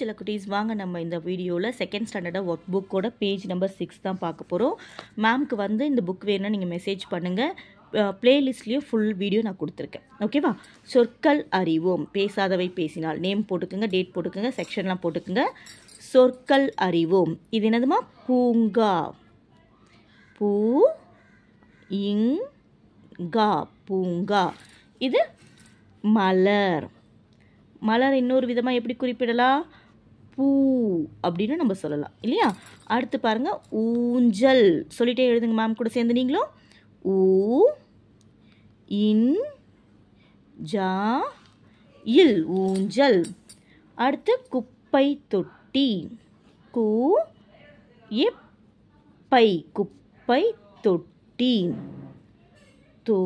சில குட்டீஸ் வாங்க நம்ம இந்த வீடியோவில் செகண்ட் ஸ்டாண்டர்டாக ஒர்க் புக்கோட பேஜ் நம்பர் 6 தான் பார்க்க போகிறோம். மேம்க்கு வந்து இந்த புக் வேணும்னா நீங்கள் மெசேஜ் பண்ணுங்கள். பிளேலிஸ்ட்லேயும் ஃபுல் வீடியோ நான் கொடுத்துருக்கேன். ஓகேவா? சொற்கள் அறிவோம், பேசாதவை பேசினால். நேம் போட்டுக்குங்க, டேட் போட்டுக்குங்க, செக்ஷன்லாம் போட்டுக்குங்க. சொற்கள் அறிவோம். இது என்னதுமா? பூங்கா. பூ இங்கா, பூங்கா. இது மலர். மலர் இன்னொரு விதமாக எப்படி குறிப்பிடலாம்? பூ அப்படின்னு நம்ம சொல்லலாம் இல்லையா? அடுத்து பாருங்கள், ஊஞ்சல். சொல்லிட்டே எழுதுங்க மேம் கூட சேர்ந்து நீங்களும். ஊ இன் ஜா இல், ஊஞ்சல். அடுத்து குப்பை தொட்டி. கு இப்பை, குப்பை தொட்டி. தோ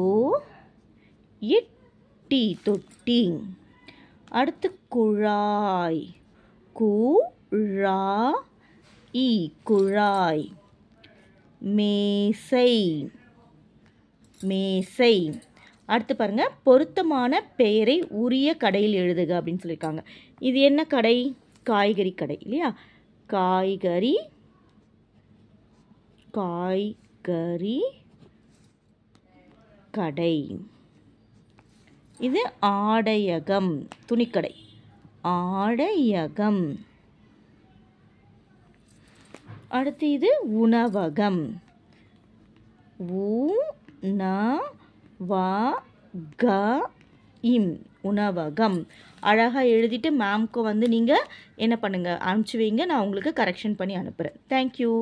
இட்டி, தொட்டி. அடுத்து குழாய். குழாய், குழாய். மேசை, மேசை. அடுத்து பாருங்க, பொருத்தமான பெயரை உரிய கடையில் எழுதுக அப்படின்னு சொல்லியிருக்காங்க. இது என்ன கடை? காய்கறி கடை இல்லையா? காய்கறி, காய்கறி கடை. இது ஆடையகம், துணிக்கடை. ஆடையகம். அடுத்து இது உணவகம். உணவகம். அழகாக எழுதிட்டு மேம்க்கு வந்து நீங்கள் என்ன பண்ணுங்கள், அனுப்பிச்சி வைங்க. நான் உங்களுக்கு கரெக்ஷன் பண்ணி அனுப்புகிறேன். தேங்க்யூ.